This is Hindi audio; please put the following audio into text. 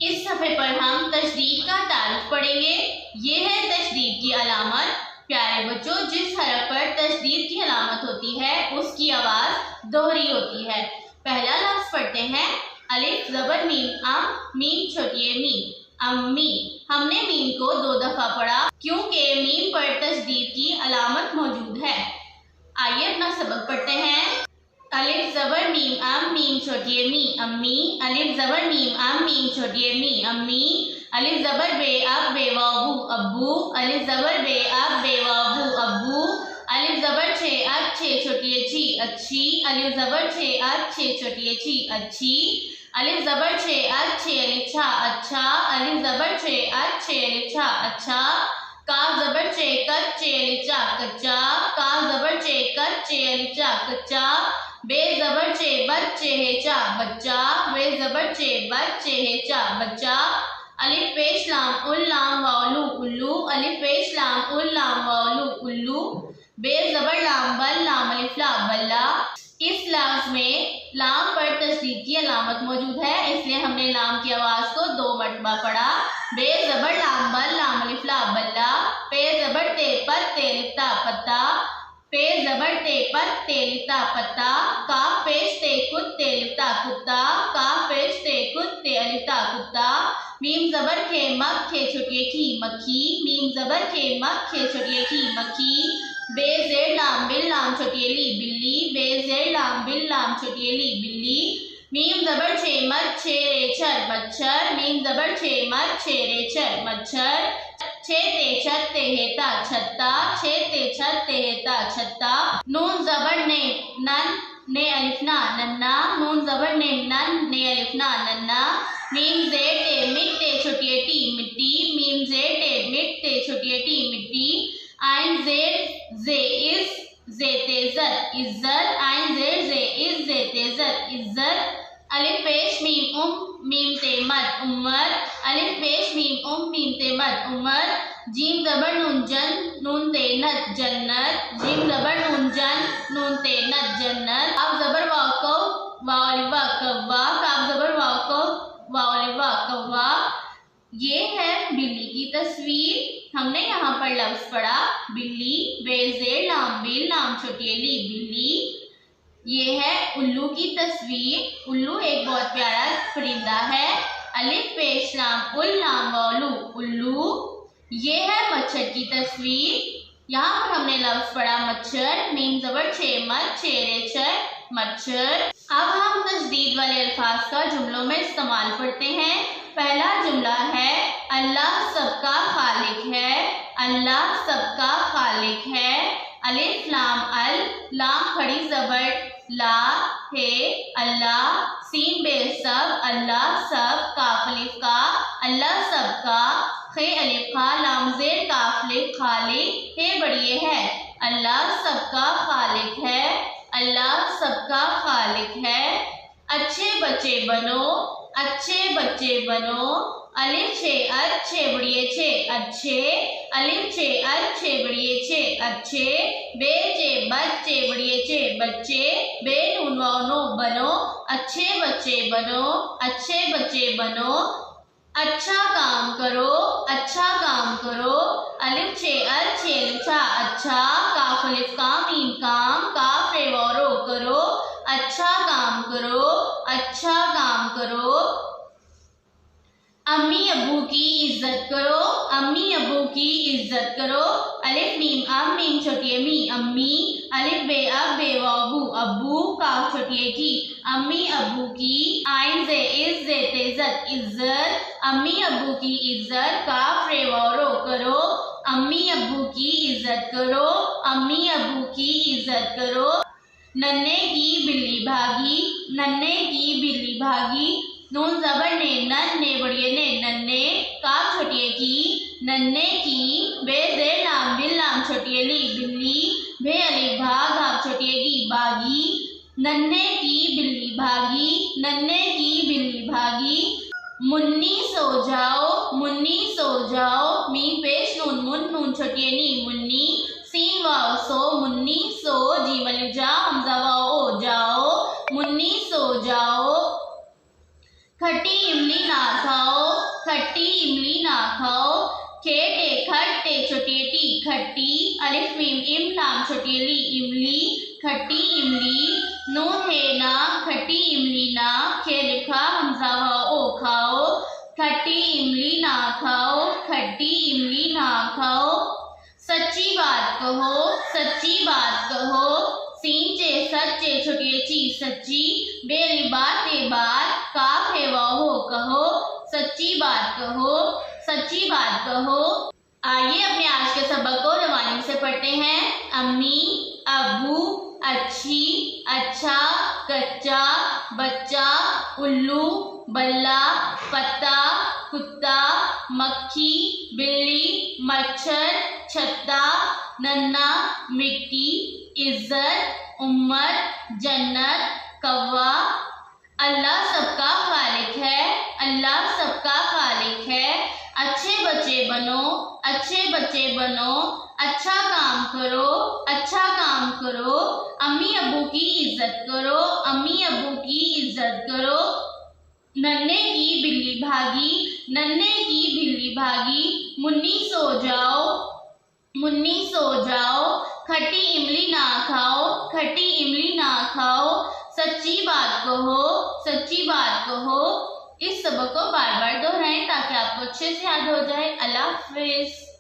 इस सफ़े पर हम तशदीद का तारुफ पढ़ेंगे। ये है तशदीद की अलामत। प्यारे बच्चों, जिस हरफ पर तशदीद की अलामत होती है उसकी आवाज़ दोहरी होती है। पहला लफ्ज़ पढ़ते हैं, अलिफ ज़बर मीम अम, मीम छोटी मीम, अम्मी। हमने मीम को 2 दफ़ा पढ़ा क्योंकि मीम पर तशदीद की अलामत मौजूद है। आइए अपना सबक पढ़ते हैं। अलिफ ज़बर मीम अम, मीम छोटी मी, अम्मी। अलिफ ज़बर मीम अम, मीम छोटी मी, अम्मी। अलिफ ज़बर बे अब बे वाबू, अब्बू। अलिफ ज़बर बे अब बे वाबू, अब्बू। अलिफ ज़बर छे अब छे छोटी छी, अच्छी। अलिफ ज़बर छे अब छे छोटी छी, अच्छी। अलिफ ज़बर छे अब छे अलिफ छा, अच्छा। अलिफ ज़बर छे अब छे अलिफ छा, अच्छा। काफ ज़बर चे कच चे अलिफ चा, कच्चा। काफ ज़बर चे कच चे अलिफ चा, कच्चा। बे ज़बर चे बच्चे है चा, बच्चा। बे ज़बर चे बच्चे है चा, बच्चा। अलिफ पेश लाम उल लाम वालू, उल्लू। अलिफ पेश लाम उल लाम वालू, उल्लू। बे ज़बर लाम बल लाम अलिफ ला, बल्ला। इस लफ्ज़ में लाम पर तशदीद की अलामत मौजूद है, इसलिए हमने लाम की आवाज़ को 2 मरतबा पढ़ा। बे ज़बर लाम बल लाम अलिफ ला, बल्ला। पे ज़बर ते पत ते अलिफ ता, पत्ता। पे ज़बर ते पत ते अलिफ ता, पत्ता। काफ पेश ते कुत ते अलिफ ता, कुत्ता। काफ पेश ते कुत ते अलिफ ता, कुत्ता। मीम ज़बर खे मक खे छोटी खी, मक्खी। मीम ज़बर खे मक खे छोटी खी, मक्खी। बे ज़ेर लाम बिल लाम छोटी ली, बिल्ली। बे ज़ेर लाम बिल लाम छोटी ली, बिल्ली। मीम ज़बर छे मत छे रे छर, मच्छर। मीम ज़बर छे मत छे रे छर, मच्छर। छे ते छत ते हेता, छत्ता। छे ते छत ते हेता, छत्ता। नून ज़बर ने नन ने अलिफ ना, नन्ना। नून ज़बर ने नन ने अलिफ ना, नन्ना। मीम ज़ेर ते मिट ते छोटी टी, मिट्टी। मीम ज़ेर ते मिट ते छोटी टी, मिट्टी। आइन ज़ेर जे इज़ जे ते ज़त, इज़्ज़त। आइन ज़ेर जे इज़ जे ते ज़त, इज़्ज़त। अलिफ पेश मीम मीम ते मत, उम्मत। अलिफ पेश मीम ते मत, उम्मत। जीम ज़बर नून जन नून ते नत, जन्नत। जीम ज़बर नून जन नून ते नत, जन्नत। अब ज़बर वाव को वाव अलिफ वा, कव्वा। काफ ज़बर वाव को वाव अलिफ वा, कव्वा। ये है बिल्ली की तस्वीर। हमने यहाँ पर लफ्ज़ पढ़ा बिल्ली। बेज़ेर लाम बिल लाम छोटी ली, बिल्ली। ये है उल्लू की तस्वीर। उल्लू एक बहुत प्यारा परिंदा है। अलिफ पेश लाम उल लाम वालू, उल्लू। ये है मच्छर की तस्वीर। यहाँ पर हमने लफ्ज़ पढ़ा मच्छर। मीम ज़बर छे मत छे रे छर, मच्छर। अब हम तशदीद वाले अल्फाज का जुमलों में इस्तेमाल पढ़ते हैं। पहला जुमला है, अल्लाह सबका खालिक है। अल्लाह सबका खालिक है। अलिफ लाम अल, लाम खड़ी ज़बर ला है, अल्लाह। सीन बे सब, अल्लाह सब। काफ अलिफ का, अल्लाह सबका। खे अलिफ खा, लाम ज़ेर काफ लिफ, खालिक। हे बढ़िए है, अल्लाह सबका खालिक है। अल्लाह सबका खालिक है। अच्छे बच्चे बनो, अच्छे बच्चे बनो। अलिफ छे अच्छे बढ़िए छे, अच्छे। अलिफ छे अच्छे बढ़िए छे, अच्छे। बे चे बच्चे बढ़िए छे, बच्चे। बे नून वाव नो, बनो। अच्छे बच्चे बनो, अच्छे बच्चे बनो। अच्छा काम करो, अच्छा काम करो। अलिफ छे अच्छे अलिफ छा, अच्छा। काफ अलिफ काम मीम काम, काफ रे वाव रो, करो। अच्छा काम करो, अच्छा काम करो। अम्मी अब्बू की इज्जत करो, अम्मी अब्बू की इज्जत करो। अलिफ मीम अम, मीम छोटी मी, अम्मी। अलिफ बे अब बे वाबू, अब्बू। काफ छोटी की, अम्मी अब्बू की। आइन जे इज जे ते ज़त, इज्जत। अम्मी अब्बू की इज्जत। काफ रे वाव रो, करो। अम्मी अब्बू की इज्जत करो, अम्मी अब्बू की इज्जत करो। नन्हे की बिल्ली भागी, नन्हे की बिल्ली भागी। नून ज़बर ने नन ने बढ़िए ने, नन्हे। काफ छोटी की, नन्हे की। बे ज़ेर लाम बिल लाम छोटी ली, बिल्ली। भे अलिफ भा, घाफ छोटी की, बागी। नन्हे की बिल्ली भागी, नन्हे की बिल्ली भागी। मुन्नी सो जाओ, मुन्नी सो जाओ। मीम पेश नून मुन नून छोटी नी, मुन्नी। सीन वाव सो, मुन्नी सो। जीम अलिफ जा, हमज़ा वाव ओ, जाओ। मुन्नी सो जाओ। खट्टी इमली ना खाओ, खट्टी, अलिफ मीम इम लाम छोटी ली इमली, खट्टी इमली, नून है ना खट्टी इमली ना, खे लिखा हमजा ओ खाओ, खट्टी इमली ना खाओ, खट्टी इमली ना खाओ। सच्ची बात कहो, सच्ची बात कहो, सीन चे सच्चे छोटी ची सच्ची, बेली बात ए बात, काफ है वो कहो, सच्ची बात कहो, सच्ची बात कहो। आइए अपने आज के सबक को रवानी से पढ़ते हैं। अम्मी, अब्बू, अच्छी, अच्छा, कच्चा, बच्चा, उल्लू, बल्ला, पत्ता, कुत्ता, मक्खी, बिल्ली, मच्छर, छत्ता, नन्ना, मिट्टी, इज्जत, उम्मत, जन्नत, कौवा। अल्लाह सबका खालिक है, अल्लाह सबका खालिक है। अच्छे बच्चे बनो, अच्छे बच्चे बनो, अच्छा काम करो, अच्छा काम करो। अम्मी अब्बू की इज्जत करो, अम्मी अब्बू की इज्जत करो। नन्हे की बिल्ली भागी, नन्हे की बिल्ली भागी, मुन्नी सो जाओ, मुन्नी सो जाओ। खट्टी इमली ना खाओ, खट्टी इमली ना खाओ। सच्ची बात कहो, सच्ची बात कहो। इस सबक को बार बार दोहराएं ताकि आपको अच्छे से याद हो जाए। अल्लाह हाफिज़।